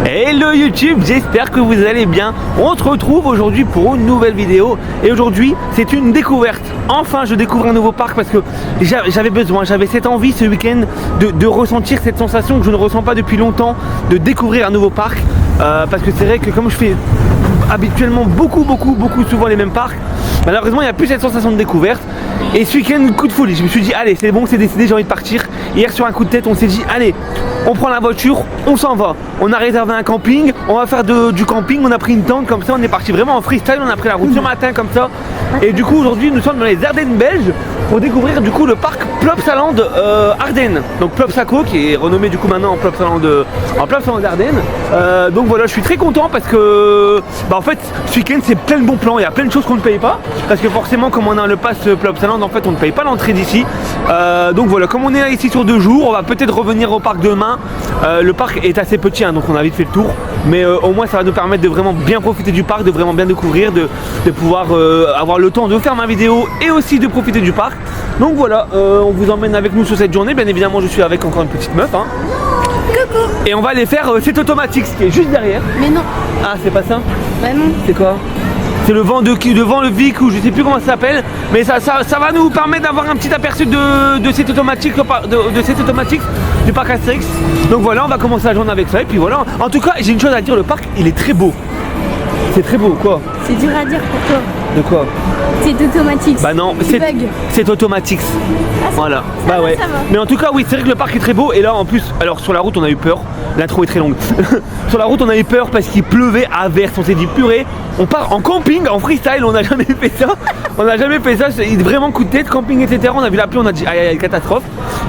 Hello YouTube, j'espère que vous allez bien. On se retrouve aujourd'hui pour une nouvelle vidéo. Et aujourd'hui c'est une découverte. Enfin je découvre un nouveau parc parce que j'avais besoin, j'avais cette envie ce week-end de ressentir cette sensation que je ne ressens pas depuis longtemps, de découvrir un nouveau parc. Parce que c'est vrai que comme je fais habituellement beaucoup souvent les mêmes parcs, malheureusement il n'y a plus cette sensation de découverte. Et ce week-end, coup de folie, je me suis dit allez c'est bon, c'est décidé, j'ai envie de partir. Hier sur un coup de tête on s'est dit allez, on prend la voiture, on s'en va. On a réservé un camping, on va faire du camping, on a pris une tente comme ça, on est parti vraiment en freestyle, on a pris la route ce matin comme ça. Et du coup aujourd'hui nous sommes dans les Ardennes belges pour découvrir du coup le parc Plopsaland Ardennes. Donc Plopsaco qui est renommé du coup maintenant en Plopsaland Ardennes. Donc voilà, je suis très content parce que en fait ce week-end c'est plein de bons plans, il y a plein de choses qu'on ne paye pas. Parce que forcément comme on a le pass Plopsaland en fait on ne paye pas l'entrée d'ici. Donc voilà, comme on est là ici sur 2 jours, on va peut-être revenir au parc demain. Le parc est assez petit hein, donc on a vite fait le tour. Mais au moins ça va nous permettre de vraiment bien profiter du parc, de vraiment bien découvrir, de pouvoir avoir le temps de faire ma vidéo et aussi de profiter du parc. Donc voilà, on vous emmène avec nous sur cette journée. Bien évidemment je suis avec encore une petite meuf hein. Coucou. Et on va aller faire cet automatique qui est juste derrière. Mais non. Ah c'est pas ça? Bah non. C'est quoi? C'est le vent devant le Vic ou je sais plus comment ça s'appelle. Mais ça va nous permettre d'avoir un petit aperçu de cet automatique du parc Astérix. Donc voilà, on va commencer la journée avec ça. Et puis voilà, en tout cas j'ai une chose à dire, le parc il est très beau. C'est très beau quoi. C'est dur à dire pour toi. De quoi? C'est automatique. Bah non, c'est automatique. Ah, voilà. Ça va, ouais. ça va. Mais en tout cas oui, c'est vrai que le parc est très beau. Et là en plus, alors sur la route on a eu peur. L'intro est très longue. Sur la route on a eu peur parce qu'il pleuvait à verse. On s'est dit purée, on part en camping, en freestyle, on n'a jamais fait ça. On n'a jamais fait ça, c'est vraiment coup de tête, camping etc. On a vu la pluie, on a dit aïe aïe catastrophe.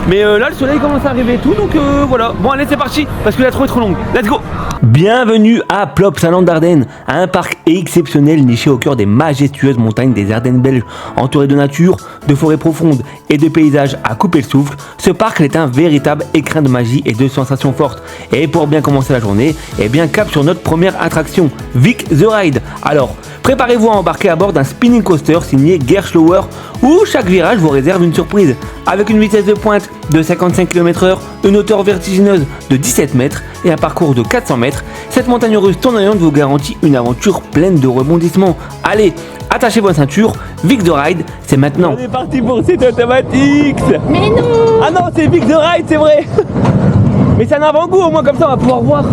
Mais là le soleil commence à arriver et tout, donc voilà. Bon allez c'est parti, parce que l'intro est trop longue. Let's go. Bienvenue à Plopsaland Ardennes, un parc exceptionnel niché au cœur des majestueuses montagnes des Ardennes belges, entouré de nature, de forêts profondes et de paysages à couper le souffle. Ce parc est un véritable écrin de magie et de sensations fortes. Et pour bien commencer la journée, eh bien cap sur notre première attraction, Vic the Ride. Alors, préparez-vous à embarquer à bord d'un spinning coaster signé Gerschlauer où chaque virage vous réserve une surprise. Avec une vitesse de pointe de 55 km/h, une hauteur vertigineuse de 17 mètres et un parcours de 400 mètres, cette montagne russe tournante vous garantit une aventure pleine de rebondissements. Allez, attachez vos ceintures, Vic the Ride, c'est maintenant. On est parti pour cette automatique. Mais non. Ah non, c'est Vic the Ride, c'est vrai. Mais c'est un avant-goût, au moins comme ça on va pouvoir voir.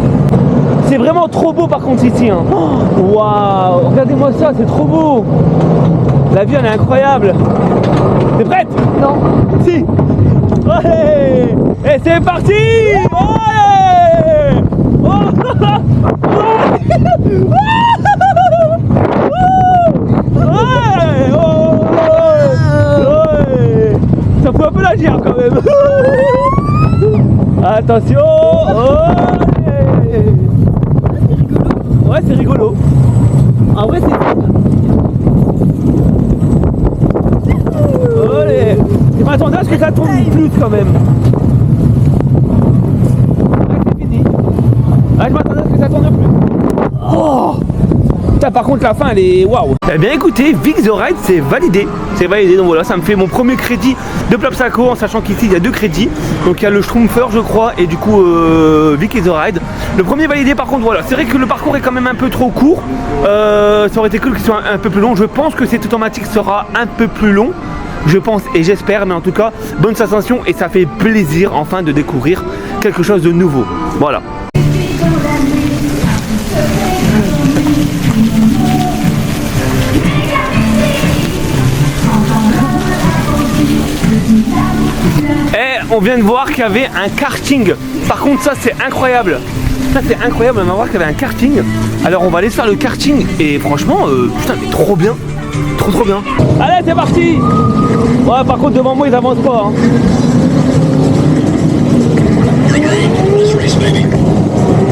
C'est vraiment trop beau par contre ici hein. Waouh, regardez-moi ça, c'est trop beau. La vue elle est incroyable. T'es prête? Non. Si. Allez. Et c'est parti. Allez. Ça fout un peu la gire quand même. Attention. Ouais c'est rigolo. En vrai c'est... Allez. Je m'attendais à ce que ça tourne plus quand même. Ah c'est fini. Ah je m'attendais à ce que ça tourne plus. Oh putain, par contre la fin elle est waouh. Eh bien écoutez, Vic the Ride c'est validé. C'est validé, donc voilà, ça me fait mon premier crédit de Plopsaco, en sachant qu'ici il y a 2 crédits. Donc il y a le Schtroumpfer je crois et du coup Vic the Ride. Le premier validé par contre voilà, c'est vrai que le parcours est quand même un peu trop court. Ça aurait été cool qu'il soit un peu plus long. Je pense que cet automatique sera un peu plus long. Je pense et j'espère, mais en tout cas, bonne sensation et ça fait plaisir enfin de découvrir quelque chose de nouveau. Voilà. On vient de voir qu'il y avait un karting. Par contre ça c'est incroyable. Ça c'est incroyable, on va voir qu'il y avait un karting. Alors on va aller se faire le karting. Et franchement putain mais trop bien. Trop bien. Allez c'est parti. Ouais par contre devant moi ils avancent pas hein.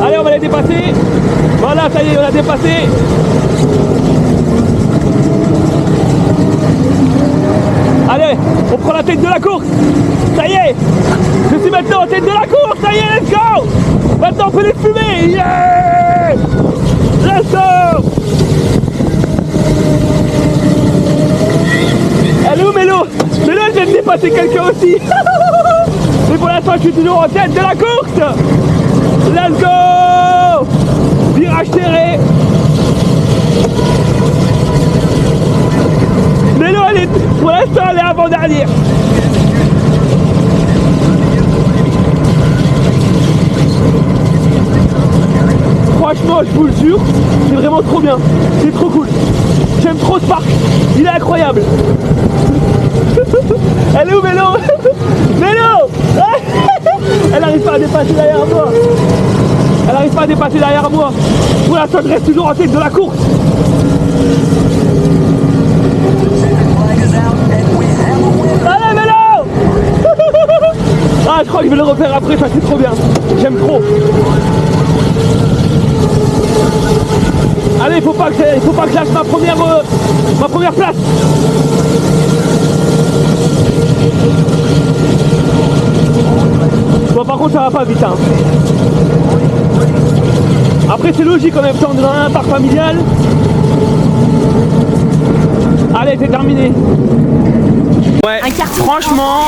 Allez on va les dépasser. Voilà ça y est on l'a dépassé. Allez, on prend la tête de la course. Ça y est, je suis maintenant en tête de la course. Ça y est, let's go. Maintenant on peut les fumer. Yeah. Let's go. Elle est où Mélo? Mélo elle vient de dépasser quelqu'un aussi. Mais pour l'instant, je suis toujours en tête de la course. Let's go! Virage serré. Mélo, pour l'instant, elle est avant-dernière. Franchement, je vous le jure, c'est vraiment trop bien. C'est trop cool. J'aime trop ce parc. Il est incroyable. Elle est où, Mélo? Mélo! Elle n'arrive pas à dépasser derrière moi. Elle n'arrive pas à dépasser derrière moi. Pour l'instant, je reste toujours en tête de la course. Allez, Mélo! Ah, je crois que je vais le refaire après, ça c'est trop bien. J'aime trop. Allez, il faut pas que je lâche ma première place. Bon, par contre, ça va pas vite. Hein. Après, c'est logique en même temps, on est dans un parc familial. Allez, c'est terminé. Ouais, franchement,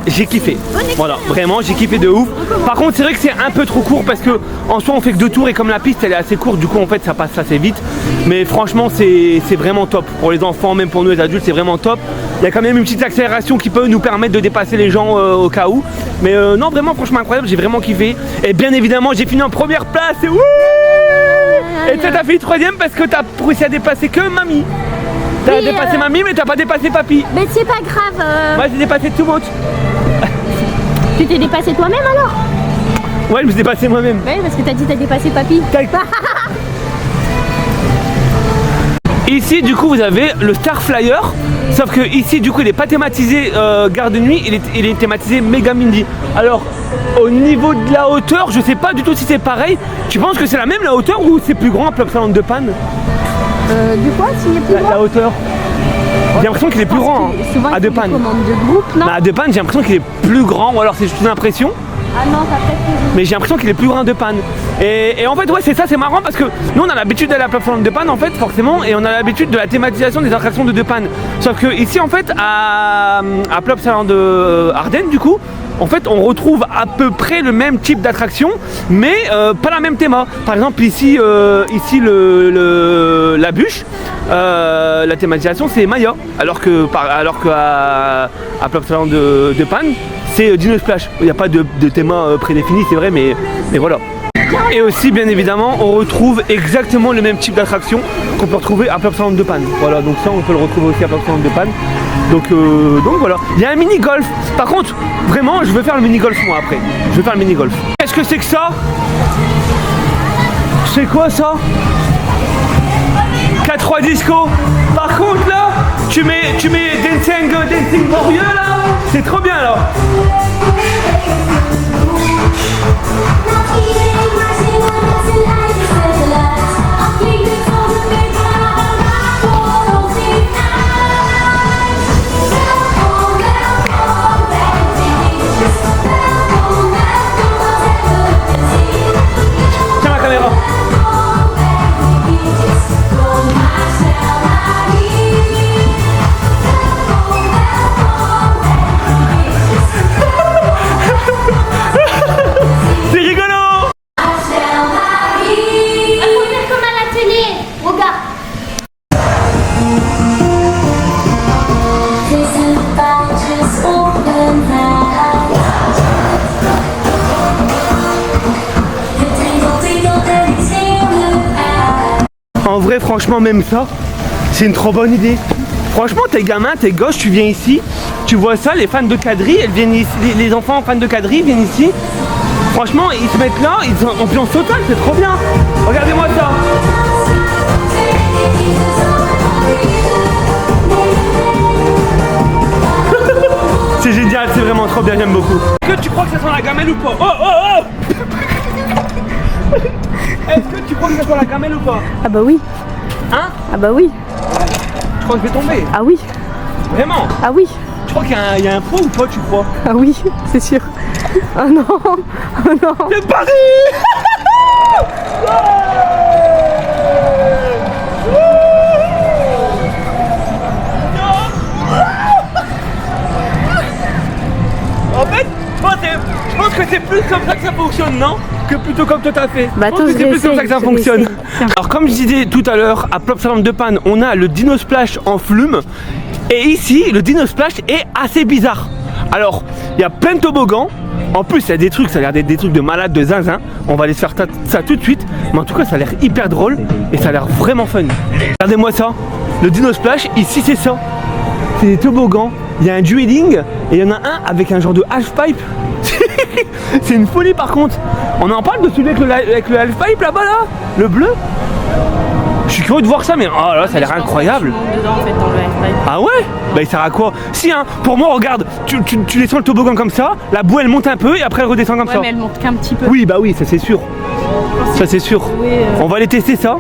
j'ai kiffé. Voilà, vraiment, j'ai kiffé de ouf. Par contre, c'est vrai que c'est un peu trop court parce que en soi, on fait que 2 tours et comme la piste elle est assez courte, du coup, en fait, ça passe assez vite. Mais franchement, c'est vraiment top pour les enfants, même pour nous les adultes, c'est vraiment top. Il y a quand même une petite accélération qui peut nous permettre de dépasser les gens au cas où. Mais non, vraiment, franchement incroyable, j'ai vraiment kiffé. Et bien évidemment, j'ai fini en première place. Et oui. Et t'as fait 3ème parce que t'as réussi à dépasser que mamie. T'as dépassé mamie mais t'as pas dépassé papy. Mais c'est pas grave. Moi j'ai dépassé tout le monde. Tu t'es dépassé toi-même alors? Ouais, je me suis dépassé moi-même. Oui, parce que t'as dit t'as dépassé papy. Ici du coup vous avez le Star Flyer. Sauf que ici du coup il est pas thématisé gare de nuit, il est thématisé Mega Mindy. Alors au niveau de la hauteur, je sais pas du tout si c'est pareil. Tu penses que c'est la même la hauteur ou c'est plus grand à Plopsaland de Panne? Du quoi s'il est plus grand? La hauteur. J'ai l'impression qu'il est plus grand hein, à De Panne. De groupe, non, à De Panne j'ai l'impression qu'il est plus grand ou alors c'est juste une impression. Ah non, ça fait plus. Mais j'ai l'impression qu'il est plus grand de Panne. Et en fait ouais c'est ça, c'est marrant parce que nous on a l'habitude d'aller à Plopsaland de Panne en fait forcément et on a l'habitude de la thématisation des attractions de Panne. Sauf que ici en fait à Plopsaland de Ardennes du coup en fait on retrouve à peu près le même type d'attraction mais pas la même théma. Par exemple ici, la bûche, la thématisation c'est Maya alors qu'à Plopsaland de Panne c'est Dino Splash. Il n'y a pas de thème prédéfini c'est vrai mais voilà. Et aussi bien évidemment on retrouve exactement le même type d'attraction qu'on peut retrouver à Plopsaland de Panne. Voilà donc ça on peut le retrouver aussi à Plopsaland de Panne. Donc voilà. Il y a un mini golf. Par contre vraiment je veux faire le mini golf moi après. Je veux faire le mini golf. Qu'est-ce que c'est que ça? C'est quoi ça? 4-3 disco. Par contre là tu mets Dancing Warrior là. C'est trop bien là. Tiens la caméra. C'est rigolo. Comme à la télé, regarde. En vrai franchement même ça c'est une trop bonne idée. Franchement t'es gamin, t'es gauche, tu viens ici, tu vois ça, les fans de quadrille, elles viennent ici, les enfants fans de quadrille viennent ici. Franchement ils se mettent là, ils sont en ambiance totale, c'est trop bien. Regardez-moi ça. C'est génial, c'est vraiment trop bien, j'aime beaucoup. Est-ce que tu crois que ça sent la gamelle ou pas? Oh oh oh. Est-ce que tu crois que ça sent la gamelle ou pas? Ah bah oui. Hein? Ah bah oui. Je crois que je vais tomber. Ah oui. Vraiment? Ah oui. Tu crois qu'il y a un faux ou pas, tu crois? Ah oui, c'est sûr. Oh non. Oh non. C'est Paris. En fait, Je pense que c'est plus comme ça que ça fonctionne, non? Que plutôt comme toi t'as fait. Bah, je pense que c'est plus comme ça que ça fonctionne. Alors comme je disais tout à l'heure, à Plopsaland de Panne, on a le Dino Splash en flume. Et ici, le Dino Splash est assez bizarre. Alors, il y a plein de toboggans. En plus, il y a des trucs, ça a l'air d'être des trucs de malade, de zinzin. On va aller se faire ça tout de suite. Mais en tout cas, ça a l'air hyper drôle et ça a l'air vraiment fun. Regardez-moi ça. Le Dino Splash, ici c'est ça. C'est des toboggans. Il y a un dueling et il y en a un avec un genre de halfpipe. C'est une folie par contre. On en parle de celui avec le halfpipe là-bas là, le bleu. Je suis curieux de voir ça, mais oh là, ça a l'air incroyable. Ah ouais? Bah il sert à quoi? Si hein, pour moi regarde, tu descends le toboggan comme ça, la boue elle monte un peu et après elle redescend comme ça. Mais elle monte qu'un petit peu. Oui bah oui, ça c'est sûr. Ça c'est sûr. Oui, On va aller tester ça.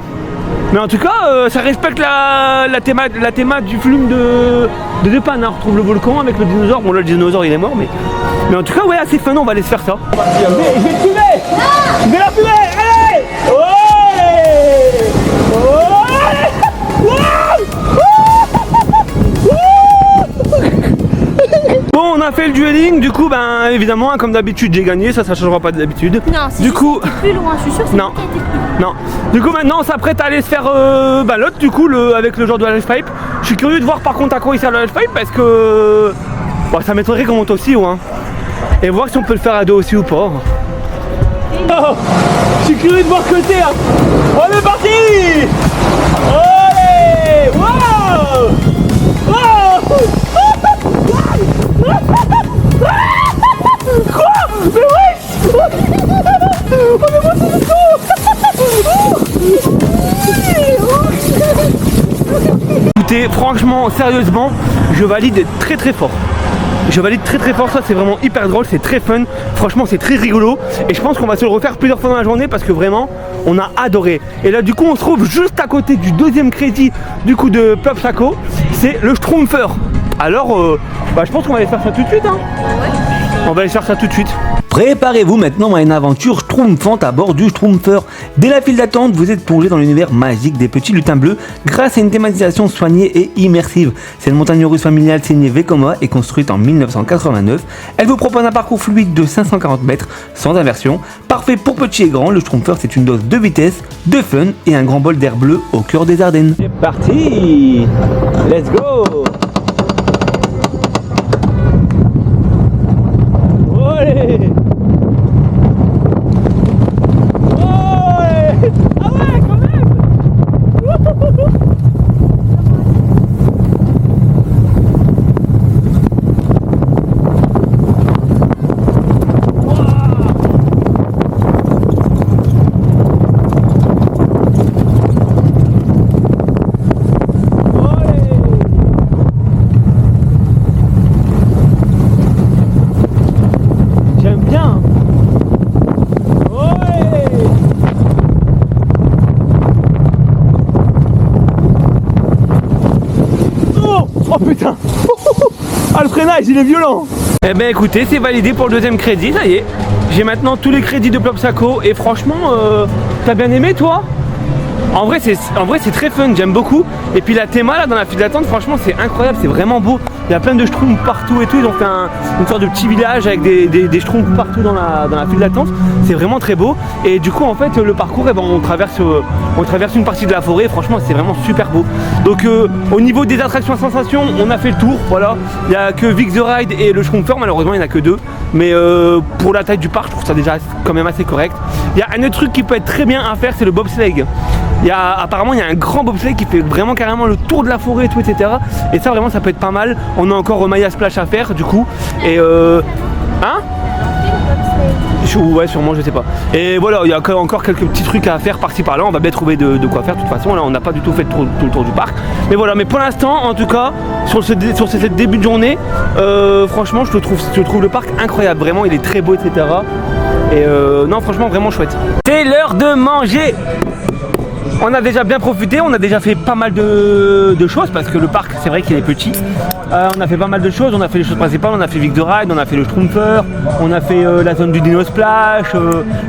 Mais en tout cas, ça respecte la théma du film de Panne. Hein. On retrouve le volcan avec le dinosaure. Bon là le dinosaure il est mort, mais en tout cas ouais assez fun, on va aller se faire ça. Je vais le fumer. Je vais la fumer. Allez. Bon, on a fait le dueling, du coup, ben évidemment, comme d'habitude, j'ai gagné, ça changera pas d'habitude. Non, c'est du coup, plus loin, je suis sûre. Non, non. Du coup, maintenant, on s'apprête à aller se faire l'autre, du coup, avec le genre de halfpipe. Je suis curieux de voir par contre à quoi il sert le halfpipe parce que bon, ça m'étonnerait qu'on monte aussi haut, hein. Et voir si on peut le faire à deux aussi ou pas. Oh, je suis curieux de voir côté, hein. On est parti. Allez, wow, wow. Quoi? Mais ouais. On est monté du Écoutez, franchement, sérieusement, je valide très très fort. Je valide très très fort, ça c'est vraiment hyper drôle, c'est très fun, franchement c'est très rigolo et je pense qu'on va se le refaire plusieurs fois dans la journée parce que vraiment on a adoré. Et là du coup on se trouve juste à côté du deuxième crédit du coup de Plopsaco, c'est le Schtroumpfer. Alors je pense qu'on va aller faire ça tout de suite hein. On va aller faire ça tout de suite. Préparez-vous maintenant à une aventure schtroumpfante à bord du Schtroumpfer. Dès la file d'attente, vous êtes plongé dans l'univers magique des petits lutins bleus grâce à une thématisation soignée et immersive. Cette montagne russe familiale signée Vekoma est construite en 1989. Elle vous propose un parcours fluide de 540 mètres sans inversion. Parfait pour petits et grands, le Schtroumpfer c'est une dose de vitesse, de fun et un grand bol d'air bleu au cœur des Ardennes. C'est parti. Let's go. Allez. Oh putain. Ah le freinage il est violent. Eh ben écoutez c'est validé pour le deuxième crédit, ça y est. J'ai maintenant tous les crédits de Plopsaco et franchement t'as bien aimé toi? En vrai c'est très fun, j'aime beaucoup. Et puis la théma là dans la file d'attente franchement c'est incroyable, c'est vraiment beau. Il y a plein de schtroumpfs partout et tout, ils ont fait une sorte de petit village avec des schtroumpfs partout dans la file d'attente. C'est vraiment très beau. Et du coup en fait le parcours on traverse une partie de la forêt, franchement c'est vraiment super beau. Donc au niveau des attractions sensations, on a fait le tour, voilà. Il n'y a que Vic the Ride et le Schtroumpfer, malheureusement il n'y en a que deux. Mais pour la taille du parc, je trouve ça déjà quand même assez correct. Il y a un autre truc qui peut être très bien à faire, c'est le bobsleigh. Apparemment il y a un grand bobsleigh qui fait vraiment carrément le tour de la forêt et tout, etc. Et ça vraiment ça peut être pas mal. On a encore Maya Splash à faire du coup. Et hein? Ouais sûrement, je sais pas. Et voilà, il y a encore quelques petits trucs à faire par-ci par-là. On va bien trouver de quoi faire de toute façon. Là on n'a pas du tout fait tout le tour du parc. Mais voilà, mais pour l'instant en tout cas sur ce début de journée, franchement je trouve le parc incroyable. Vraiment il est très beau, etc. Et non franchement vraiment chouette. C'est l'heure de manger. On a déjà bien profité, on a déjà fait pas mal de choses parce que le parc c'est vrai qu'il est petit. On a fait pas mal de choses, on a fait les choses principales, on a fait Vic the Ride, on a fait le Schtroumpfer, on a fait la zone du Dino Splash,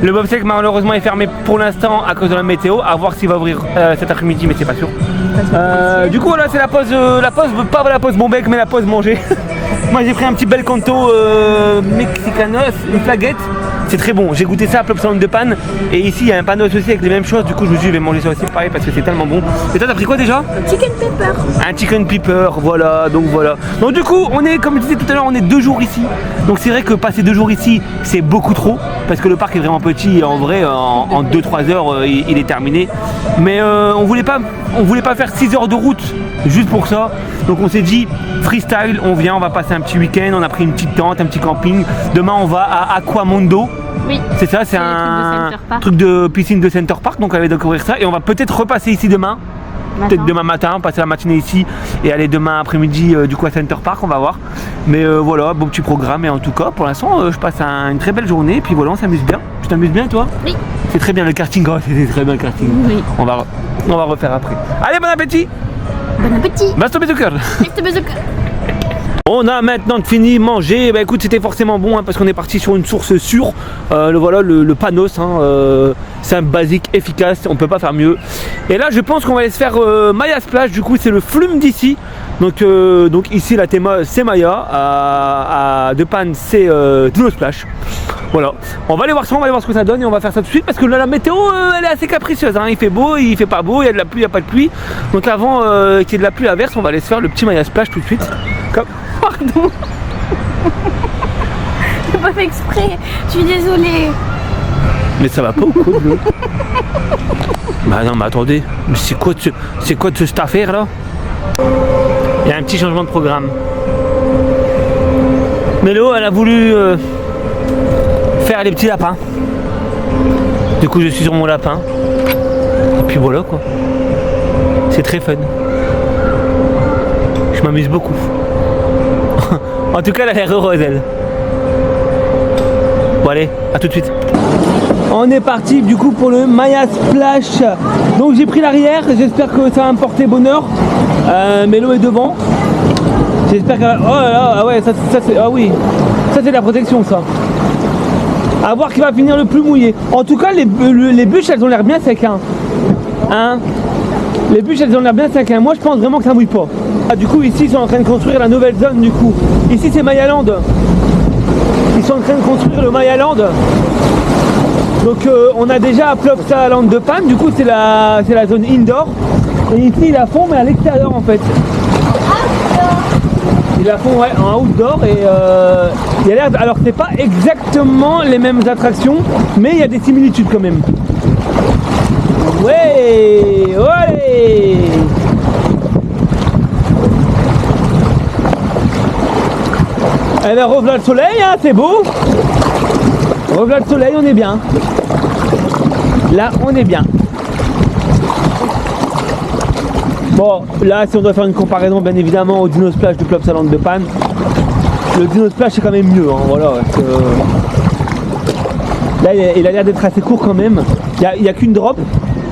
le bobsleigh malheureusement est fermé pour l'instant à cause de la météo, à voir s'il va ouvrir cet après-midi mais c'est pas sûr. Du coup voilà c'est la pause, pas la pause bon bec mais la pause manger. Moi j'ai pris un petit bel canto mexicanos, une flaguette. C'est très bon, j'ai goûté ça à Plop Salon de Panne. Et ici il y a un panos aussi avec les mêmes choses. Du coup je me suis dit je vais manger ça aussi pareil parce que c'est tellement bon. Et toi t'as pris quoi déjà? Chicken pepper. Un chicken pepper, voilà, donc voilà. Donc du coup on est, comme je disais tout à l'heure, on est 2 jours ici. Donc c'est vrai que passer 2 jours ici c'est beaucoup trop. Parce que le parc est vraiment petit et en vrai en 2-3 heures il est terminé. Mais on voulait pas faire 6 heures de route juste pour ça. Donc on s'est dit freestyle, on vient, on va passer un petit week-end, on a pris une petite tente, un petit camping. Demain on va à Aquamondo. Oui. C'est ça, c'est un truc de piscine de Center Park, donc on va découvrir ça et on va peut-être repasser ici demain. Peut-être demain matin, passer la matinée ici et aller demain après-midi du coup à Center Park, on va voir. Mais voilà, bon petit programme et en tout cas pour l'instant je passe une très belle journée et puis voilà, on s'amuse bien. Tu t'amuses bien toi? Oui. C'est très bien le karting, oh, c'est très bien le karting. Oui. On va refaire après. Allez, bon appétit! Bon appétit. Basto Bezucker. Reste bezuka. On a maintenant fini de manger. Bah écoute, c'était forcément bon hein, parce qu'on est parti sur une source sûre. Le panos, hein, c'est un basique efficace, on peut pas faire mieux. Et là je pense qu'on va aller se faire Maya Splash, du coup c'est le flume d'ici. Donc ici la théma c'est Maya, à De Panne c'est Dino Splash. Voilà, on va aller voir ça, on va aller voir ce que ça donne et on va faire ça tout de suite parce que là la météo elle est assez capricieuse, hein. Il fait beau, il fait pas beau, il y a de la pluie, il n'y a pas de pluie. Donc avant qu'il y ait de la pluie averse, on va aller se faire le petit Maya Splash tout de suite. Comme... Pardon. J'ai pas fait exprès. Je suis désolée. Mais ça va pas ou quoi? Bah non mais attendez, mais c'est quoi de cette affaire là? Il y a un petit changement de programme. Mélo elle a voulu faire les petits lapins. Du coup je suis sur mon lapin. Et puis voilà quoi. C'est très fun. Je m'amuse beaucoup. En tout cas elle a l'air heureuse elle. Bon allez, à tout de suite. On est parti du coup pour le Maya Splash. Donc j'ai pris l'arrière, j'espère que ça va me porter bonheur. Mélo est devant. J'espère qu'elle... Oh là là, ah ouais, ça c'est... Ah oui, ça c'est de la protection ça. À voir qui va finir le plus mouillé. En tout cas les bûches elles ont l'air bien secs hein. Les bûches elles ont l'air bien secs hein. Moi je pense vraiment que ça mouille pas. Ah, du coup ici ils sont en train de construire la nouvelle zone du coup. Ici c'est Mayaland. Ils sont en train de construire le Mayaland. Donc on a déjà Plop Salon de Panne, du coup c'est la zone indoor. Et ici ils la font mais à l'extérieur en fait. Ils la font ouais, en outdoor et il y a l'air. Alors c'est pas exactement les mêmes attractions, mais il y a des similitudes quand même. Ouais, ouais. Eh ben revoilà le soleil, hein, c'est beau. Revoilà le soleil, on est bien. Là, on est bien. Bon, là, si on doit faire une comparaison, bien évidemment, au Dino Splash de Plop Salon de Panne, le Dino Splash est quand même mieux. Hein, voilà, là, il a l'air d'être assez court quand même. Il n'y a qu'une drop,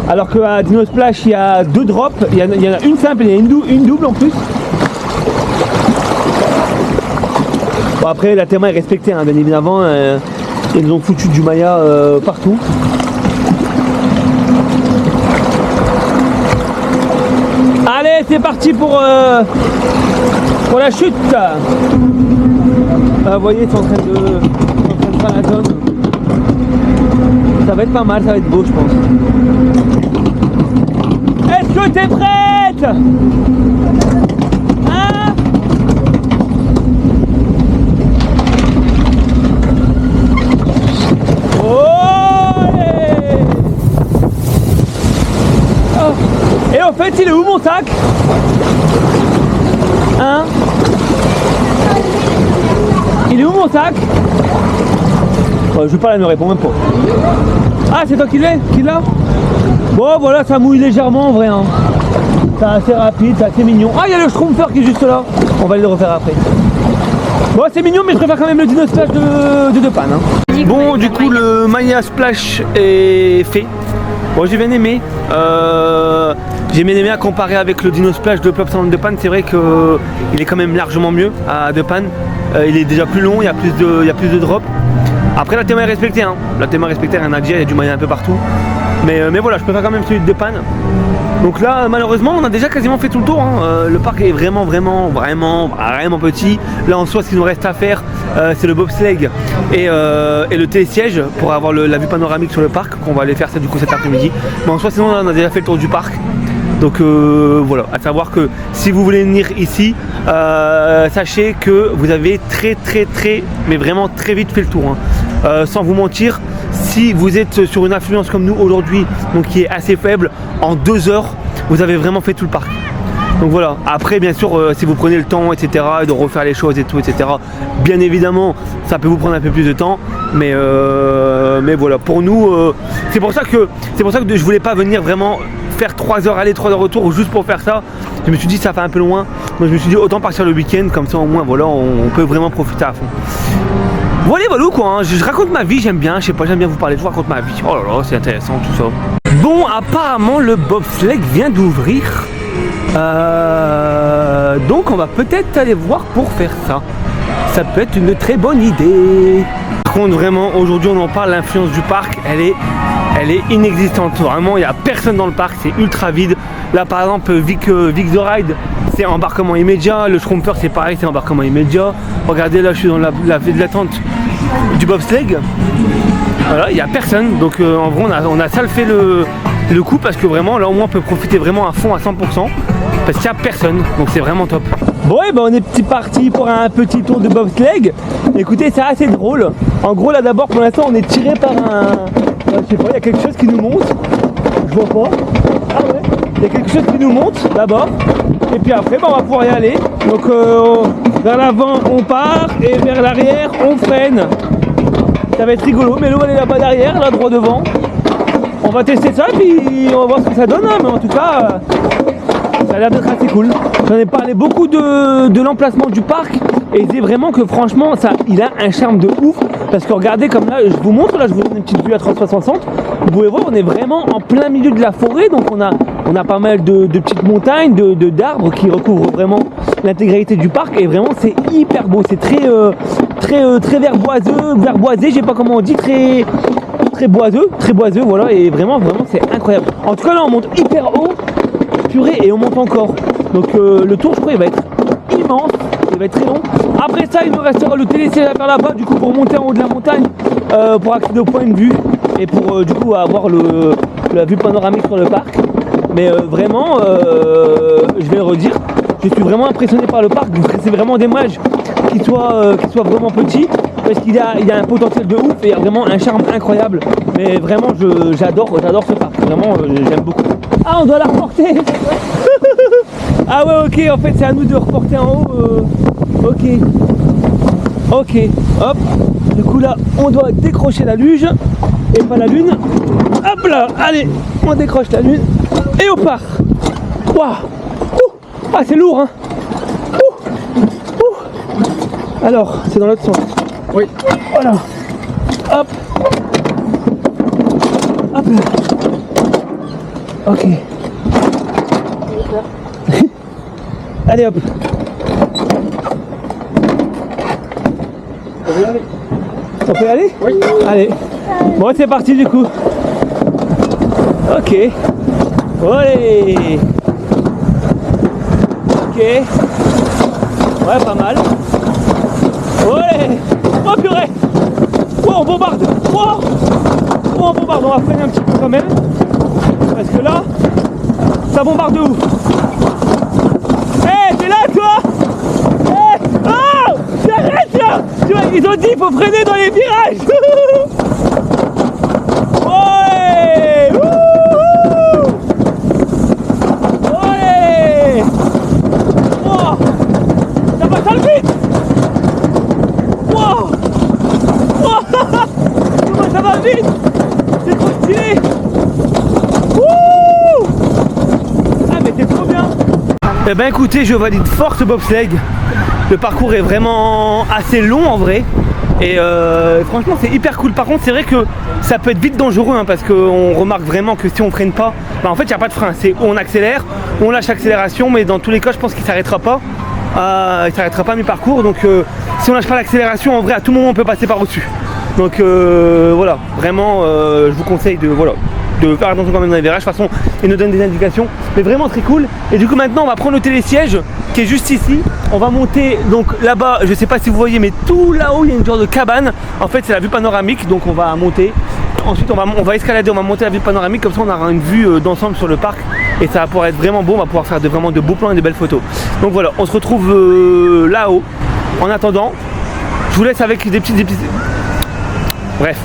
alors qu'à Dino Splash, il y a 2 drops. Il y en a une simple et il y a une double en plus. Bon, après, la théma est respectée, hein, bien évidemment. Ils ont foutu du Maya partout. Allez, c'est parti pour la chute. Vous voyez, ils sont en train de faire la zone. Ça va être pas mal, ça va être beau, je pense. Est-ce que t'es prête? Hein? Et en fait, il est où mon sac? Hein? Il est où mon sac? Je vais pas là, ne répond même pas. Ah, c'est toi qui l'as? Bon, voilà, ça mouille légèrement en vrai. Hein. C'est assez rapide, c'est assez mignon. Ah, il y a le Schtroumpfer qui est juste là. On va aller le refaire après. Bon, c'est mignon, mais je préfère quand même le Dino Splash de Panne. Hein. Bon, du coup, le Maya Splash est fait. Bon, j'ai bien aimé. J'ai bien aimé à comparer avec le Dino Splash de Plop Salon de Panne. C'est vrai qu'il est quand même largement mieux à De Panne. Il est déjà plus long, il y a plus de drops. Après, la théma est respectée. Hein. La théma est respectée, rien à dire, il y a du Maya un peu partout. Mais voilà, je préfère quand même celui de Panne. Donc là malheureusement on a déjà quasiment fait tout le tour, hein. Le parc est vraiment petit. Là en soi ce qu'il nous reste à faire c'est le bobsleigh et le télésiège pour avoir la vue panoramique sur le parc, qu'on va aller faire ça du coup cet après-midi. Mais en soi sinon on a déjà fait le tour du parc. Donc voilà, à savoir que si vous voulez venir ici, sachez que vous avez mais vraiment très vite fait le tour, hein. Sans vous mentir, si vous êtes sur une affluence comme nous aujourd'hui, donc qui est assez faible, en 2 heures, vous avez vraiment fait tout le parc. Donc voilà, après bien sûr si vous prenez le temps etc de refaire les choses et tout etc, bien évidemment ça peut vous prendre un peu plus de temps, mais voilà, pour nous c'est pour ça que je voulais pas venir vraiment faire 3 heures aller 3 heures retour juste pour faire ça. Je me suis dit ça fait un peu loin, donc je me suis dit autant partir le week-end, comme ça au moins voilà on peut vraiment profiter à fond. Voilà quoi, hein. Je raconte ma vie, j'aime bien, je sais pas, j'aime bien vous parler, je vous raconte ma vie. Oh là là, c'est intéressant tout ça. Bon, apparemment le bobsleigh vient d'ouvrir. Donc on va peut-être aller voir pour faire ça. Ça peut être une très bonne idée. Par contre vraiment aujourd'hui on en parle, l'influence du parc elle est inexistante. Vraiment il n'y a personne dans le parc, c'est ultra vide. Là par exemple Vic the Ride c'est embarquement immédiat, le Schrumper c'est pareil, c'est embarquement immédiat. Regardez là je suis dans la file d'attente du bobsleigh. Voilà, il n'y a personne, donc en vrai on a salfé le coup parce que vraiment là au moins on peut profiter vraiment à fond à 100% parce qu'il n'y a personne, donc c'est vraiment top. Bon et ben on est parti pour un petit tour de bobsleigh. Écoutez c'est assez drôle. En gros là d'abord pour l'instant on est tiré par je sais pas, il y a quelque chose qui nous monte. Je vois pas. Ah ouais, il y a quelque chose qui nous monte d'abord. Et puis après ben, on va pouvoir y aller. Donc vers l'avant on part et vers l'arrière on freine. Ça va être rigolo, mais l'eau elle est là-bas derrière, là droit devant. On va tester ça puis on va voir ce que ça donne, hein, mais en tout cas ça a l'air d'être assez cool. J'en ai parlé beaucoup de l'emplacement du parc et c'est vraiment que franchement il a un charme de ouf. Parce que regardez comme là, je vous montre, là je vous donne une petite vue à 360. Vous pouvez voir on est vraiment en plein milieu de la forêt, donc on a pas mal de petites montagnes, d'arbres qui recouvrent vraiment l'intégralité du parc et vraiment c'est hyper beau, c'est très verboisé, je sais pas comment on dit, très boiseux voilà, et vraiment c'est incroyable. En tout cas là on monte hyper haut, purée, et on monte encore. Donc le tour je crois il va être immense, il va être très long. Après ça il nous restera le télésiège à faire là-bas du coup pour monter en haut de la montagne, pour accéder au point de vue et pour du coup avoir la vue panoramique sur le parc. Mais vraiment je vais le redire, je suis vraiment impressionné par le parc. C'est vraiment dommage qu'il soit vraiment petit parce qu'il a un potentiel de ouf et il y a vraiment un charme incroyable. Mais vraiment j'adore ce parc, vraiment j'aime beaucoup. Ah on doit la reporter. Ah ouais ok, en fait c'est à nous de reporter en haut. Ok, hop. Du coup là on doit décrocher la luge et pas la lune. Hop là, allez, on décroche la lune et on part. Waouh. Ah c'est lourd hein. Alors c'est dans l'autre sens. Oui. Voilà. Hop. Hop là. Ok. Allez hop. On peut y aller? Oui. Allez. Bon c'est parti du coup. Ok. Allez. Ok. Ouais pas mal. Ouais. Oh purée. Oh on bombarde. Oh on bombarde. On va freiner un petit peu quand même. Parce que là, ça bombarde de ouf. T'es là toi? Oh t'arrêtes là. Tu vois, ils ont dit il faut freiner dans les virages. Ouais. Ouais. Oh. Ça va ça vite. Wow. Oh. Comment ça va vite. C'est trop stylé. Wouh. Ah mais c'est trop bien. Eh ben écoutez, je valide fort ce bobsleigh. Le parcours est vraiment assez long en vrai. Et franchement c'est hyper cool. Par contre c'est vrai que ça peut être vite dangereux hein, parce qu'on remarque vraiment que si on freine pas, bah, en fait il n'y a pas de frein. C'est on accélère, on lâche l'accélération, mais dans tous les cas je pense qu'il s'arrêtera pas. Il s'arrêtera pas à mi-parcours. Donc si on lâche pas l'accélération, en vrai à tout moment on peut passer par au-dessus. Donc voilà, vraiment je vous conseille de de faire attention quand même dans les virages. De toute façon, ils nous donnent des indications, mais vraiment très cool. Et du coup maintenant on va prendre le télésiège qui est juste ici. On va monter donc là-bas, je sais pas si vous voyez, mais tout là-haut il y a une genre de cabane. En fait c'est la vue panoramique, donc on va monter. Ensuite on va escalader, on va monter la vue panoramique, comme ça on aura une vue d'ensemble sur le parc. Et ça va pouvoir être vraiment beau, on va pouvoir faire vraiment de beaux plans et de belles photos. Donc voilà, on se retrouve là-haut. En attendant, je vous laisse avec des petites... Bref.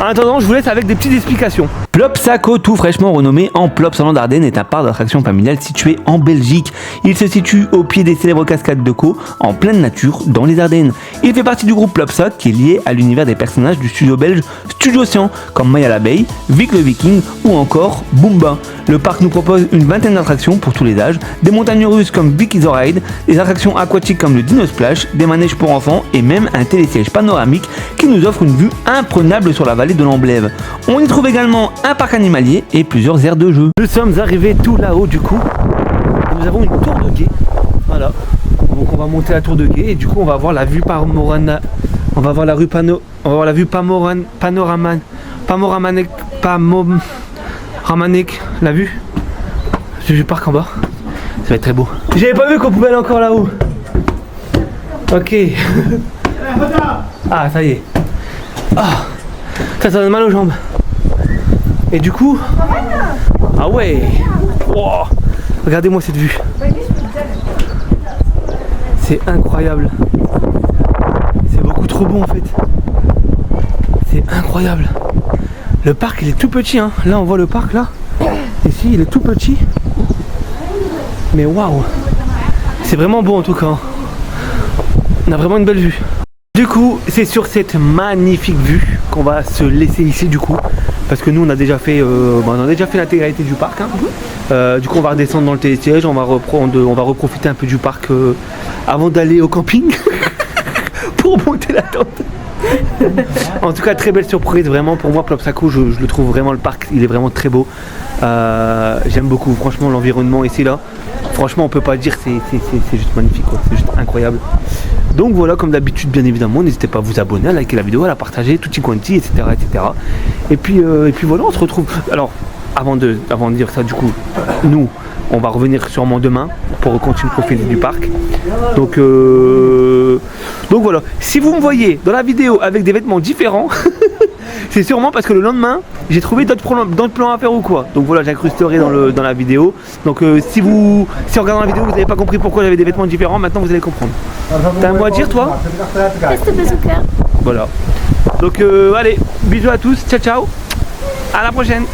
En attendant, je vous laisse avec des petites explications. Plopsaco, tout fraîchement renommé en Plops en Ardennes, est un parc d'attractions familial situé en Belgique. Il se situe au pied des célèbres cascades de Caux, en pleine nature, dans les Ardennes. Il fait partie du groupe Plopsac, qui est lié à l'univers des personnages du studio belge Studio Océan, comme Maya l'abeille, Vic le Viking ou encore Boomba. Le parc nous propose une vingtaine d'attractions pour tous les âges, des montagnes russes comme Vic is Ride, des attractions aquatiques comme le Dino Splash, des manèges pour enfants et même un télésiège panoramique qui nous offre une vue imprenable sur la vallée de l'Amblève. On y trouve également un parc animalier et plusieurs aires de jeu. Nous sommes arrivés tout là-haut du coup. Nous avons une tour de guet. Voilà. Donc on va monter la tour de guet et du coup on va voir la vue panorama. On va voir la rue on va voir la vue panoramique. La vue du parc en bas. Ça va être très beau. J'avais pas vu qu'on pouvait aller encore là-haut. Ok. Ah ça y est. Ah. Ça donne mal aux jambes. Et du coup, ah ouais, wow. Regardez-moi cette vue. C'est incroyable. C'est beaucoup trop beau en fait. C'est incroyable. Le parc il est tout petit hein. Là on voit le parc là. Ici il est tout petit. Mais waouh. C'est vraiment beau en tout cas. On a vraiment une belle vue. Du coup, c'est sur cette magnifique vue qu'on va se laisser ici du coup. Parce que nous on a déjà fait l'intégralité du parc hein. Du coup on va redescendre dans le télésiège, on va reprofiter un peu du parc avant d'aller au camping pour monter la tente. En tout cas très belle surprise vraiment pour moi. Plopsaco, je le trouve vraiment, le parc il est vraiment très beau. J'aime beaucoup franchement l'environnement ici là. Franchement on peut pas dire, c'est juste magnifique quoi. C'est juste incroyable. Donc voilà, comme d'habitude bien évidemment, n'hésitez pas à vous abonner, à liker la vidéo, à la partager, tutti quanti, etc. etc. Et puis voilà, on se retrouve. Alors, avant de dire ça, du coup, nous, on va revenir sûrement demain pour continuer de profiter du parc. Donc voilà, si vous me voyez dans la vidéo avec des vêtements différents, c'est sûrement parce que le lendemain, j'ai trouvé d'autres plans à faire ou quoi. Donc voilà, j'incrusterai dans la vidéo. Donc si en regardant la vidéo, vous n'avez pas compris pourquoi j'avais des vêtements différents, maintenant vous allez comprendre. T'as un mot à dire toi? Bazooka. Voilà. Donc allez, bisous à tous, ciao ciao. À la prochaine.